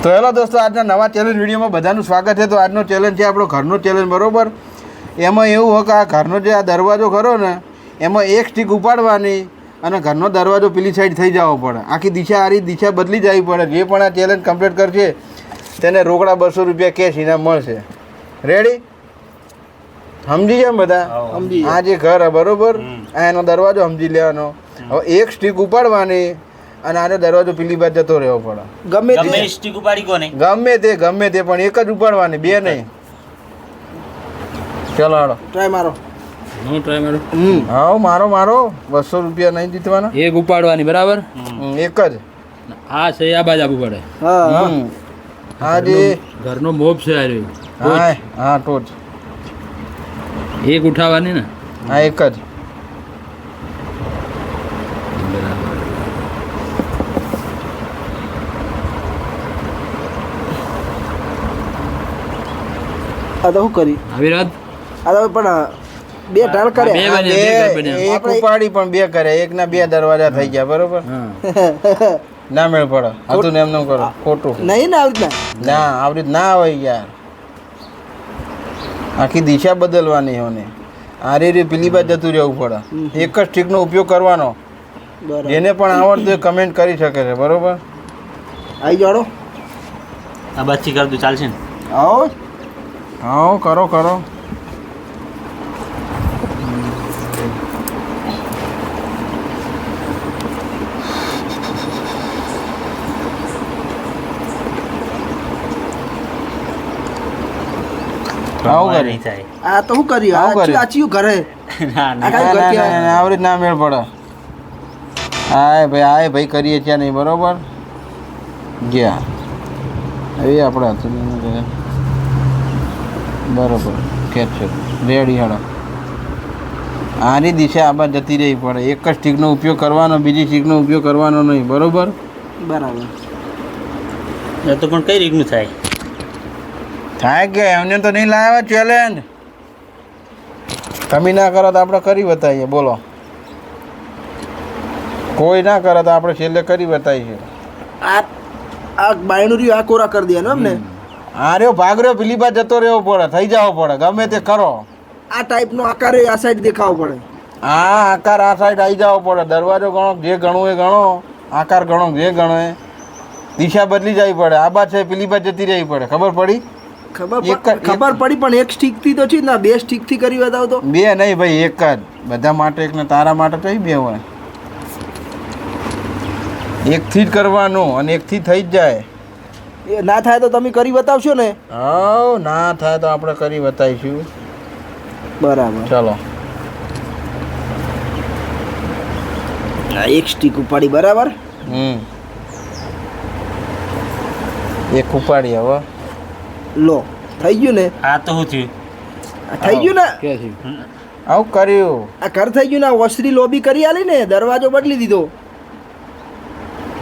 તો હેલો દોસ્તો, આજના નવા ચેલેન્જ વિડીયોમાં બધાનું સ્વાગત છે. તો આજનો ચેલેન્જ છે આપણો ઘરનો ચેલેન્જ, બરાબર. એમાં એવું હોય કે આ ઘરનો જે આ દરવાજો ખરો ને, એમાં એક સ્ટીક ઉપાડવાની અને ઘરનો દરવાજો પેલી સાઈડ થઈ જવો પડે. આખી દિશા આરી દિશા બદલી જવી પડે. જે પણ આ ચેલેન્જ કમ્પ્લીટ કરશે તેને રોકડા 200 રૂપિયા કેશ ઇનામ મળશે. રેડી? સમજી ગયા બધા? આ જે ઘર હે, બરોબર, આ એનો દરવાજો સમજી લેવાનો. હવે એક સ્ટીક ઉપાડવાની અને આનો દરવાજો પેલી બાજુ જતો રહેવો પડે. ગમે સ્ટીક ઉપાડી કોને? ગમે તે પણ એક જ ઉપાડવાની, બે નહીં. ચાલો હાલો, ટ્રાય મારો. હું ટ્રાય મારો. હા મારો 200 રૂપિયા નહીં જીતવાના. એક ઉપાડવાની, બરાબર. એક જ. આ છે આ બાજુ આપવું પડે. હા આ જે ઘરનો મોબ છે આ રહ્યો. હા ટોચ એક ઉઠાવવાની ને. હા એક જ. આ તો શું કરી? આવી રાત આ તો પણ બે ઢાળ કરે. એક ઉપાડી પણ બે કરે. એક ના 2 દરવાજા થઈ ગયા, બરોબર. ના મેળ પડે. હતું ને એમને કરો ખોટું નહીં ને આવી રીતના. ના આવી રીત ના આવે યાર. આખી દિશા બદલવાની હોને. આ રે પેલી બાજુ જતું રહેવું પડે. એક જ સ્ટીકનો ઉપયોગ કરવાનો. બરાબર. જેને પણ આવડતું હોય કમેન્ટ કરી શકે છે, બરોબર. આવી જાડો. આ બાજથી કર દઉં, ચાલશે ને? આવો. હા કરો. આવું કરી આ તો શું કરી? આવું કર્યું. આચિયું ઘરે. આ કાંઈ ઘર કહેવાય? આવી રીત ના મેળ પડે. આય ભાઈ કરીએ ત્યાં નહીં, બરોબર. ગયા એ આપણે હતું બરોબર. કેચ છે રેડી. હાડો આની દિશા આ બાજુ જતી રહેવી પડે. એક જ સ્ટીકનો ઉપયોગ કરવાનો, બીજી સ્ટીકનો ઉપયોગ કરવાનો નહીં, બરોબર. બરાબર. તો પણ કઈ રીતનું થાય કે એમને તો નહીં લાવ્યા ચેલેન્જ. તમે ના કરો તો આપણે કરી બતાવીએ. બોલો, કોઈ ના કરે તો આપણે છેલ્લે કરી બતાવીએ. આ આ બાયણું રહ્યું, આ કોરા કરી દેવાનું એમ ને. આ રહ્યો ભાગ રહ્યો, પેલી બાજુ જતો રહેવો પડે, થઈ જવો પડે, ગમે તે કરો. આ ટાઈપનો આકાર આ સાઈડ દેખાવો પડે. આ આકાર આ સાઈડ આવી જવો પડે. દરવાજો ગણો, જે ગણવું એ ગણો. આકાર ગણો, જે ગણો એ. દિશા બદલી જવી પડે. આ બાજુ છે પેલી બાજુ જતી રહેવી પડે. ખબર પડી? ખબર પડી. પણ એક સ્ટીક થી તો છે ને, 2 સ્ટીક થી કરી બતાવો તો. 2 નહીં ભાઈ, એક જ. બધા માટે એક ને તારા માટે કઈ 2 હોય? એકથી જ કરવાનું અને એકથી થઈ જ જાય. એ ના થાય તો તમે કરી બતાવશો ને? હા, ના થાય તો આપણે કરી બતાવીશું. બરાબર. ચાલો. એક સ્ટીક ઉપાડી, બરાબર. એક ઉપાડી. હવે લો, થઈ ગયું ને? આ તો શું થયું? થઈ ગયું ને? કે છે આવું કર્યું. આ ઘર થઈ ગયું ને? ઓસરી લોબી કરી આલી ને, દરવાજો બદલી દીધો.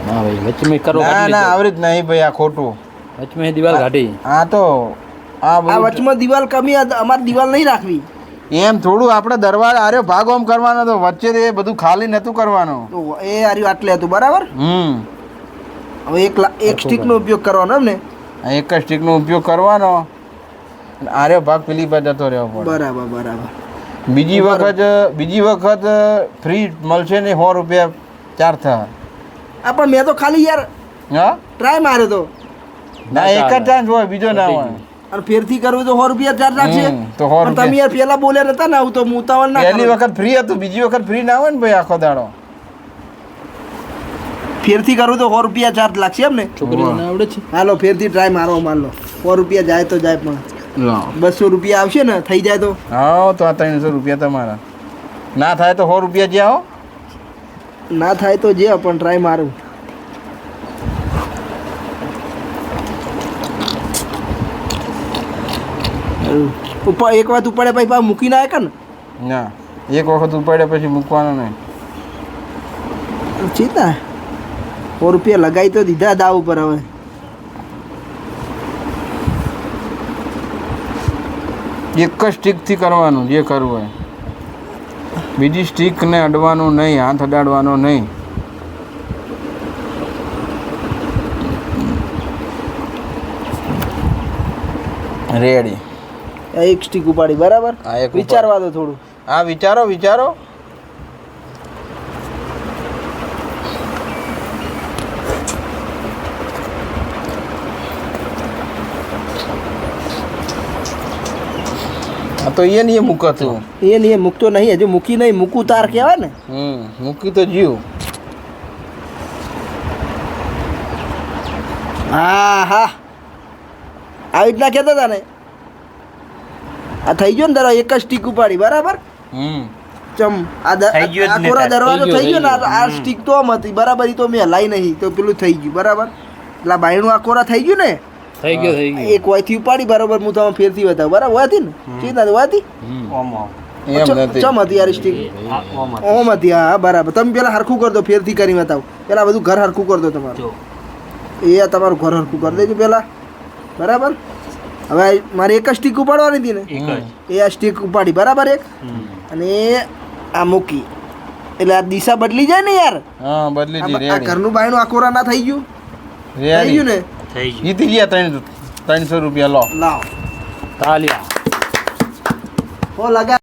ના ભાઈ, વચ્ચે કરો. ના આવી રીત નહીં ભાઈ, આ ખોટું. વચમે દિવાલ કાઢી. આ તો આ વચમાં દિવાલ કમી. અમારે દિવાલ નહીં રાખવી. એમ થોડું આપણે દરવાજા આર્યો ભાગ ઓમ કરવાનો તો વચ્ચે એ બધું ખાલી નતું કરવાનું. તો એ આર્યું આટલે હતું, બરાબર. હવે એક સ્ટીક નો ઉપયોગ કરવાનો એમ ને? એક જ સ્ટીકનો ઉપયોગ કરવાનો. આર્યો ભાગ પેલી બાજુ જતો રહેવો પડે. બરાબર. બીજી વખત ફ્રી મળશે ને 100 રૂપિયા ચાર થયા. આ પણ મેં તો ખાલી યાર હા ટ્રાય માર્યો તો. ના, એક જ ચાન્સ હોય, બીજો ના હોય. અને ફેરથી કરવું તો 100 રૂપિયા ચાર્જ લાગશે. તો 100 પણ તમે યાર પેલા બોલ્યા નતા ને, આવું તો ઉતાવળ ના. પહેલી વખત ફ્રી હતું, બીજી વખત ફ્રી ના હોય ને ભાઈ. આખો દાડો ફેરથી કરવું તો 100 રૂપિયા ચાર્જ લાગશે એમ ને? છોકરીઓને આવડે છે. હાલો ફેરથી ટ્રાય મારો. માન લો 100 રૂપિયા જાય તો જાય, પણ 200 રૂપિયા આવશે ને, થઈ જાય તો. હા, તો આ 300 રૂપિયા તમારા. ના થાય તો 100 રૂપિયા જે આવો. ના થાય તો જે, પણ ટ્રાય મારું. એક વાત ઉપાડે પછી પા મૂકી ના કે ને? ના, એક વખત ઉપાડ્યા પછી મૂકવાનો નહીં. ચીતા 100 રૂપિયા લગાવી તો દીધા દાવ ઉપર. હવે એક જ સ્ટીકથી કરવાનું જે કરવું હોય. બીજી સ્ટીકને અડવાનું નહીં, હાથ અડાડવાનો નહીં. રેડી. આ એક સ્ટીક ઉપાડી બરાબર આ એક ઉપાડી. વિચારવા દો થોડું હા વિચારો વિચારો. આ તો એ નહીં મૂકતું. એ નહીં મૂકતો નહીં હજુ મૂકી નહીં મૂકું તાર કહેવાય ને મૂકી તો જીવ. હા હા આવી રીતના કહેતા હતા ને આ થઈ ગયો ને તારો એક જ સ્ટીક ઉપાડી બરાબર ચમ થઈ ગયો જ આ ને કોરા તાર, દરવાજો થઈ થઈ ગયો, ગયો ને થઈ આ સ્ટીક તો આમ હતી બરાબર ઈ તો મેં હલાઈ નહીં તો પેલું થઈ ગયું બરાબર એટલે આ બાયણું આ કોરા થઈ ગયું ને થઈ ગયો થઈ ગયો એક વાયથી ઉપાડી બરાબર હું તમે ફેરથી બતાવું બરાબર વાયથી ને ચીજ ના વાયથી એમ નથી. ચમ હતી યાર સ્ટીક ઓમ હતી હા બરાબર તમે પેલા હરખું કર દો ફેરથી કરી બતાવો પેલા બધું ઘર હરખું કર દો તમારું એ આ તમારું ઘર હરખું કરી દેજો પેલા બરાબર હવે મારે એક જ સ્ટીક ઉપાડવાની હતી ને એ આ સ્ટીક ઉપાડી બરાબર એક અને આ મૂકી એટલે આ દિશા બદલી જાય ને યાર હા બદલી દી. આ રેડી ઘરનું બાયણું આ કોરા ના થઈ ગયું થઈ રેડી. ગયું ને થઈ ગયું જીતી ગયા 300 રૂપિયા લો. લાવ તાલિયા હો લગા